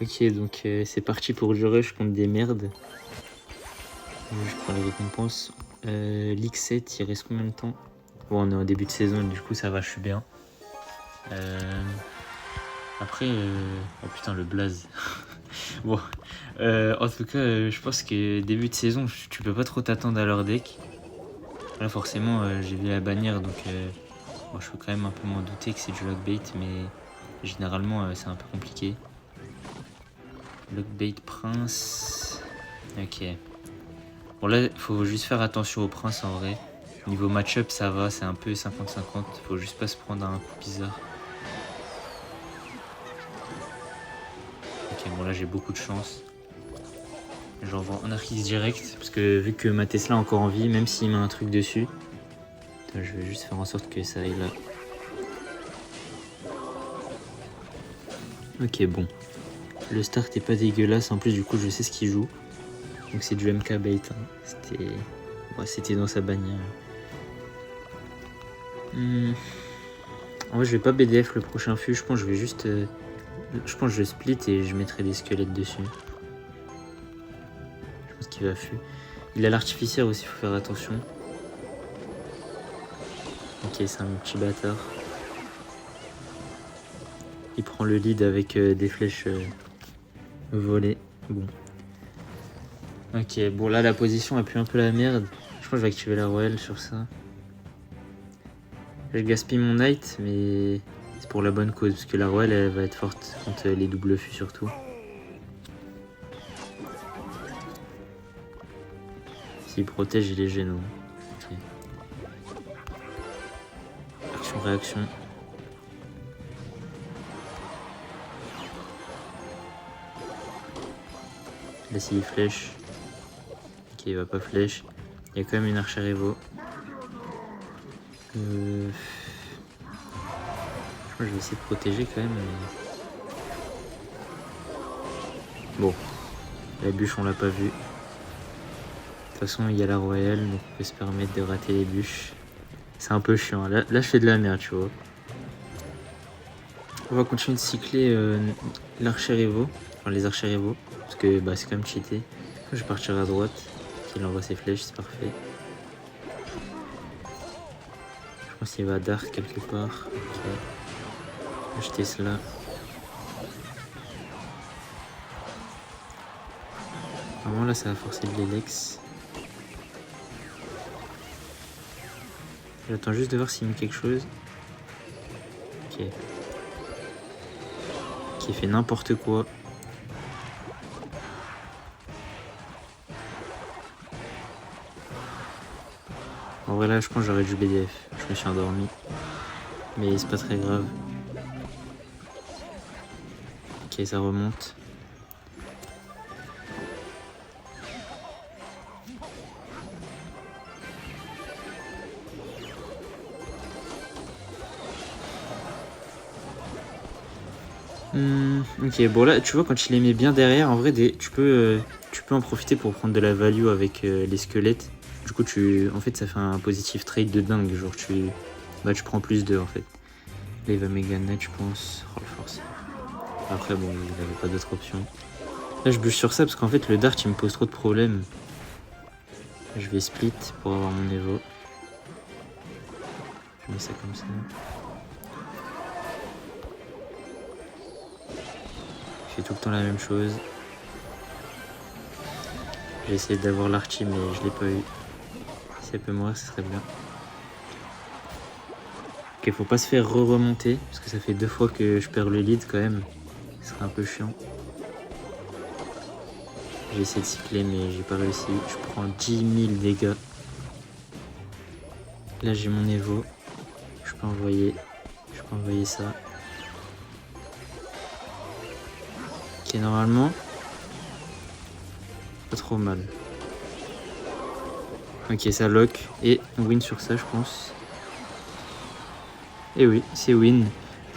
Ok, donc c'est parti pour du rush contre des merdes. Je prends les récompenses. League 7, il reste combien de temps? Bon, on est en début de saison, du coup ça va, je suis bien. Après, oh putain, le blaze. Bon, en tout cas, je pense que début de saison, tu peux pas trop t'attendre à leur deck. Là, forcément, j'ai vu la bannière, donc bon, je peux quand même un peu m'en douter que c'est du lockbait, mais généralement, c'est un peu compliqué. Lockbait prince. Ok. Bon, là, faut juste faire attention au prince en vrai. Niveau match-up, ça va, c'est un peu 50-50. Faut juste pas se prendre un coup bizarre. Ok, bon, là, j'ai beaucoup de chance. J'envoie anarchiste direct, parce que vu que ma Tesla est encore en vie, même s'il met un truc dessus, je vais juste faire en sorte que ça aille là. Ok, bon. Le start est pas dégueulasse, en plus du coup je sais ce qu'il joue. Donc c'est du MK bait, hein. C'était dans sa bannière. En vrai je vais pas BDF le prochain fût, je pense que je vais juste... je pense que je split et je mettrai des squelettes dessus. Je pense qu'il va fût. Il a l'artificière aussi, faut faire attention. Ok, c'est un petit bâtard. Il prend le lead avec des flèches volées. Bon. Ok, bon là la position a pu un peu la merde. Je pense que je vais activer la royale sur ça. Je gaspille mon knight, mais c'est pour la bonne cause, parce que la royale elle va être forte contre les doubles fûts surtout. S'il protège, il est gênant. Okay. Action-réaction. Là, s'il flèche. Ok, il va pas flèche. Il y a quand même une archère Evo. Je crois que je vais essayer de protéger quand même. Mais... Bon, la bûche, on l'a pas vue. De toute façon, il y a la royale, donc on peut se permettre de rater les bûches. C'est un peu chiant. Là, je fais de la merde, tu vois. On va continuer de cycler l'archer Evo, enfin les archers Evo, parce que bah, c'est quand même cheaté. Je vais partir à droite, qu'il envoie ses flèches, c'est parfait. Je pense qu'il va Dark quelque part. Ok. Acheter cela. Normalement là ça va forcer de l'Elex. J'attends juste de voir s'il met quelque chose. Ok. Qui fait n'importe quoi. En vrai là je pense que j'aurais dû BDF. Je me suis endormi. Mais c'est pas très grave. Ok, ça remonte. Ok, bon là, tu vois, quand il les met bien derrière, en vrai, tu peux en profiter pour prendre de la value avec les squelettes. Du coup, en fait, ça fait un positif trade de dingue. Genre, tu prends plus 2 en fait. Là, il va méga net, je pense. Oh, le force. Après, bon, il avait pas d'autre option. Là, je bûche sur ça parce qu'en fait, le dart, il me pose trop de problèmes. Je vais split pour avoir mon Evo. Je mets ça comme ça. Je fais tout le temps la même chose. J'ai essayé d'avoir l'archi, mais je l'ai pas eu. Si elle peut mourir, ce serait bien. Ok, faut pas se faire remonter, parce que ça fait 2 fois que je perds le lead quand même. Ce serait un peu chiant. J'ai essayé de cycler, mais j'ai pas réussi. Je prends 10 000 dégâts. Là, j'ai mon Evo. Je peux envoyer ça. Ok, normalement, pas trop mal. Ok, ça lock. Et on win sur ça, je pense. Et oui, c'est win.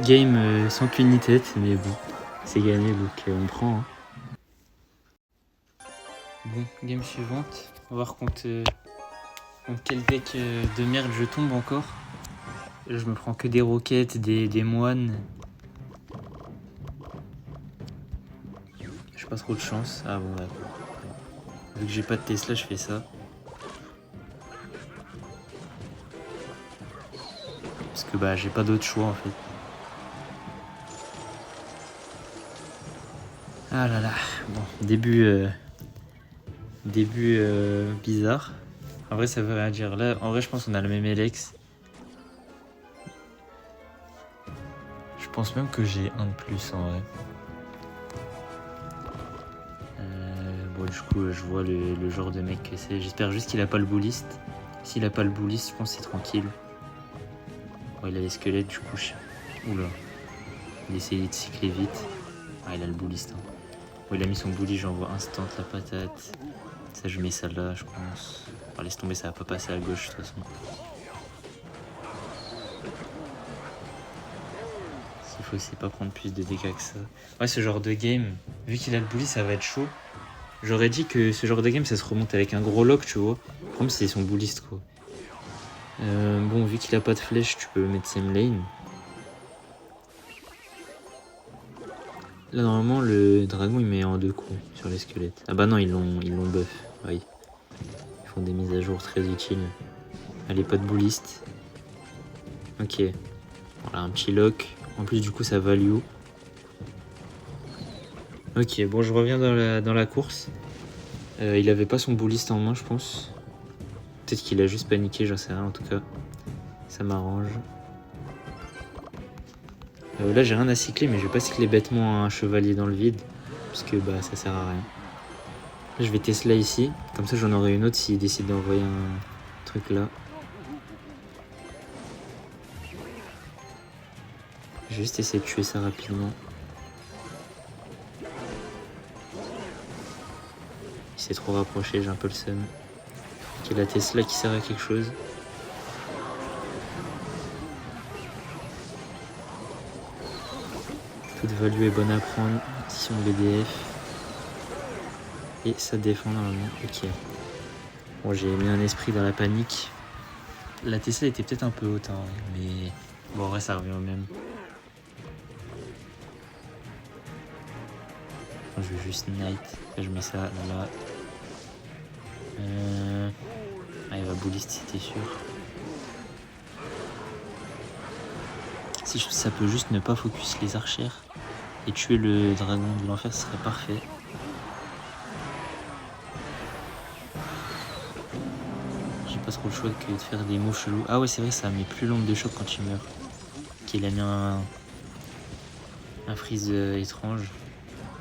Game sans qu'une tête, mais bon, c'est gagné, donc on prend. Hein. Bon, game suivante. On va voir contre quel deck de merde je tombe encore. Là, je me prends que des roquettes, des moines. J'ai pas trop de chance. Ah bon, ouais. Vu que j'ai pas de Tesla, je fais ça. Parce que bah j'ai pas d'autre choix en fait. Ah là là. Bon, début bizarre. En vrai ça veut rien dire. Là en vrai je pense qu'on a le même Alex. Je pense même que j'ai un de plus en vrai. Bon du coup je vois le genre de mec que c'est. J'espère juste qu'il a pas le bullist. S'il a pas le bullist je pense que c'est tranquille. Bon, il a les squelettes du coup. Oula. Il essaye de cycler vite. Ah il a le bullist. Hein. Bon, il a mis son bully, j'envoie instant la patate. Ça je mets ça là je pense. Oh, laisse tomber, ça va pas passer à gauche de toute façon. Il faut aussi pas prendre plus de dégâts que ça. Ouais, ce genre de game, vu qu'il a le bully, ça va être chaud. J'aurais dit que ce genre de game, ça se remonte avec un gros lock, tu vois. Le problème, c'est son bullist, quoi. Bon, vu qu'il a pas de flèche, tu peux mettre same lane. Là, normalement, le dragon, il met en 2 coups sur les squelettes. Ah bah non, ils l'ont buff. Oui. Ils font des mises à jour très utiles. Allez, pas de bullist. Ok. Voilà, un petit lock. En plus, du coup, ça value. Ok, bon, je reviens dans la course. Il avait pas son bullist en main, je pense. Peut-être qu'il a juste paniqué, j'en sais rien en tout cas. Ça m'arrange. Là, j'ai rien à cycler, mais je vais pas cycler bêtement un chevalier dans le vide. Parce que bah, ça sert à rien. Là, je vais Tesla ici. Comme ça, j'en aurai une autre s'il décide d'envoyer un truc là. Je vais juste essayer de tuer ça rapidement. Il s'est trop rapproché, j'ai un peu le seum. Ok, la Tesla qui sert à quelque chose. Toute value est bonne à prendre. Si on BDF. Et ça défend normalement. Ok. Bon, j'ai mis un esprit dans la panique. La Tesla était peut-être un peu haute, hein, mais bon, en vrai, ça revient au même. Je vais juste Knight. Là, je mets ça là. Ah, il va bullist, c'était sûr. Si ça peut juste ne pas focus les archères et tuer le dragon de l'enfer, ce serait parfait. J'ai pas trop le choix que de faire des moves chelous. Ah ouais, c'est vrai, ça met plus l'ombre de choc quand il meurt. Ok, il a mis un freeze étrange.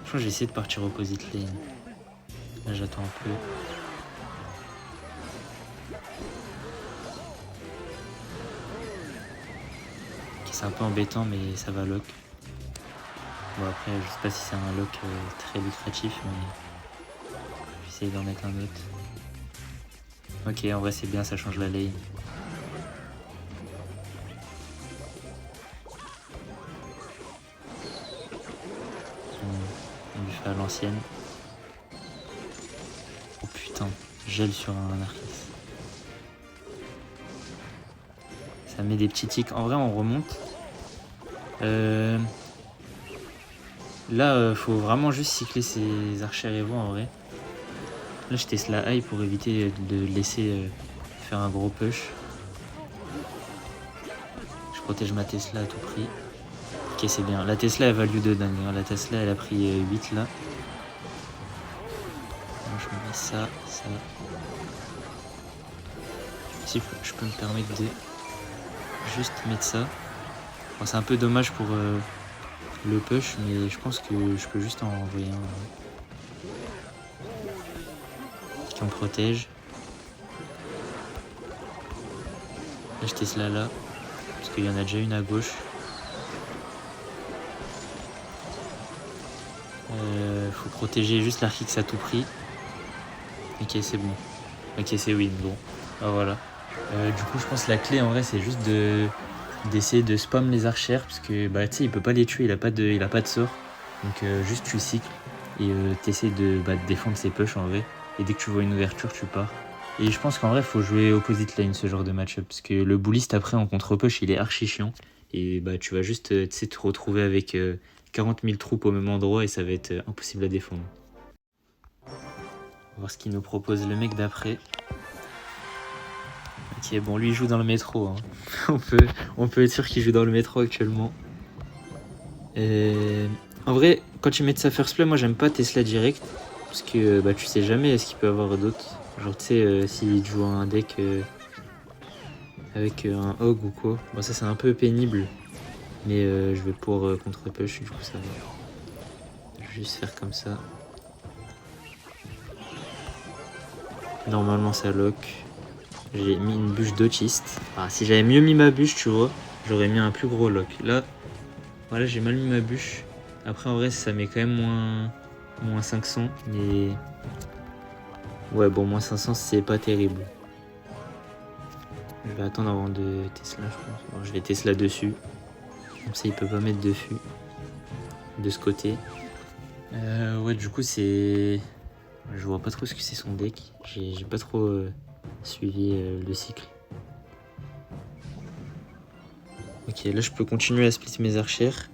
Je crois que j'ai essayé de partir opposite lane. Là, j'attends un peu. Ok, c'est un peu embêtant, mais ça va lock. Bon, après, je sais pas si c'est un lock très lucratif, mais j'essaye d'en mettre un autre. Ok, en vrai, c'est bien, ça change la lane. On lui fait à l'ancienne. Oh putain, gel sur un Arcus. Ça met des petits tics. En vrai, on remonte. Là, faut vraiment juste cycler ses archères et voix en vrai. Là, je teste la high pour éviter de laisser faire un gros push. Je protège ma Tesla à tout prix. Ok, c'est bien. La Tesla, elle value de dingue. Hein. La Tesla, elle a pris 8 là. Moi, je mets ça. Si je peux me permettre de juste mettre ça. Bon, c'est un peu dommage pour le push, mais je pense que je peux juste en envoyer un qui en protège. Là, je teste là, parce qu'il y en a déjà une à gauche. Faut protéger juste l'Archix à tout prix. Ok, c'est bon. Ok, c'est win. Bon, bah, voilà. Du coup, je pense que la clé en vrai, c'est juste d'essayer de spam les archères parce que bah tu sais, il peut pas les tuer, il a pas de sort. Donc juste tu cycles et t'essaies de défendre ses push en vrai. Et dès que tu vois une ouverture, tu pars. Et je pense qu'en vrai, faut jouer opposite lane ce genre de match-up parce que le bullist après en contre-push, il est archi chiant. Et bah tu vas juste te retrouver avec 40 000 troupes au même endroit et ça va être impossible à défendre. On va voir ce qu'il nous propose le mec d'après. Ok, bon, lui il joue dans le métro. Hein. on peut être sûr qu'il joue dans le métro actuellement. Et... En vrai, quand tu mets sa first play, moi j'aime pas Tesla direct. Parce que bah, tu sais jamais ce qu'il peut avoir d'autre. Genre, tu sais, s'il joue un deck avec un Hog ou quoi. Bon, ça c'est un peu pénible. Mais je vais pour contre-push, du coup ça va. Je vais juste faire comme ça. Normalement ça lock. J'ai mis une bûche d'autiste. Ah, si j'avais mieux mis ma bûche, tu vois, j'aurais mis un plus gros lock. Là, voilà, j'ai mal mis ma bûche. Après, en vrai, ça met quand même moins 500. Mais ouais, bon, moins 500, c'est pas terrible. Je vais attendre avant de Tesla, je pense. Bon, je vais Tesla dessus. Comme ça, il peut pas mettre dessus. De ce côté. Ouais, du coup, c'est... Je vois pas trop ce que c'est son deck. J'ai pas trop suivi le cycle. Ok, là je peux continuer à split mes archères.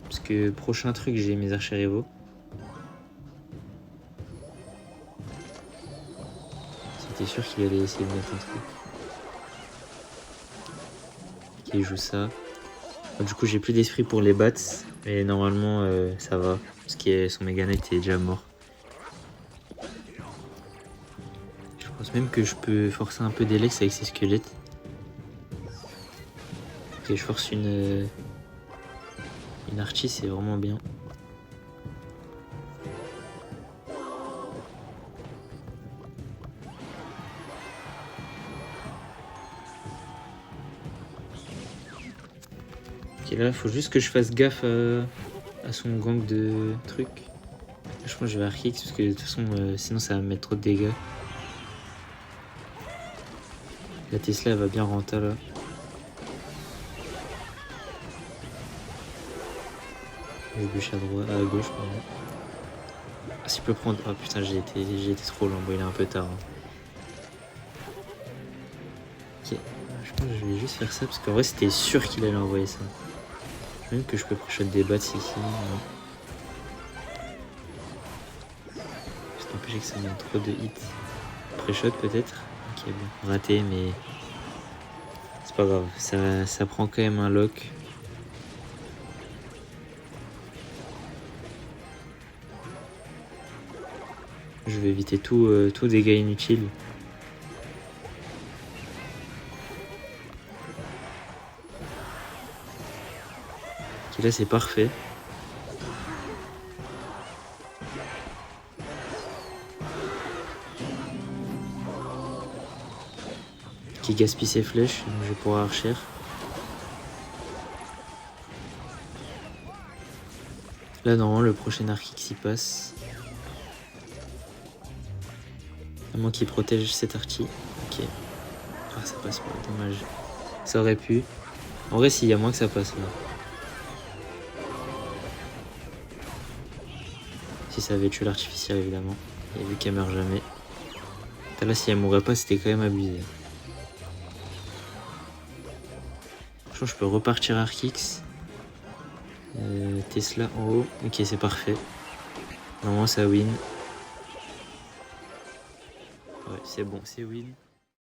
Parce que prochain truc, j'ai mes archères Evo. C'était sûr qu'il allait essayer de mettre un truc. Ok, il joue ça. Du coup, j'ai plus d'esprit pour les bats. Mais normalement, ça va. Parce que son Mega Knight est déjà mort. Je pense même que je peux forcer un peu d'Elex avec ses squelettes. Ok, je force une Archie, c'est vraiment bien. Ok, là, il faut juste que je fasse gaffe à son gang de trucs. Je pense que je vais Archix parce que de toute façon, sinon ça va me mettre trop de dégâts. La Tesla elle va bien renta là. Je bûche à droite, à gauche, pardon. Ah, s'il peut prendre. Oh putain, j'ai été trop lent. Bon, il est un peu tard. Hein. Ok, je pense que je vais juste faire ça parce qu'en vrai, c'était sûr qu'il allait envoyer ça. Même que je peux pré-shot des bats ici. Non. Juste empêcher que ça mette trop de hits. Pré-shot peut-être. Ok, bon, raté, mais c'est pas grave. Ça prend quand même un lock. Je vais éviter tout dégât inutile. Ok, là c'est parfait. Qui gaspille ses flèches, donc je vais pouvoir archer. Là normalement le prochain Archix s'y passe. À moins qu'il protège cette Archie. Ok. Ah ça passe pas, dommage. Ça aurait pu. En vrai s'il y a moins que ça passe là. Si ça avait tué l'artificiel évidemment. Et vu qu'elle meurt jamais. Là si elle mourrait pas c'était quand même abusé. Je pense que je peux repartir Archix. Tesla en haut. Ok c'est parfait. Normalement ça win. Ouais c'est bon, c'est win.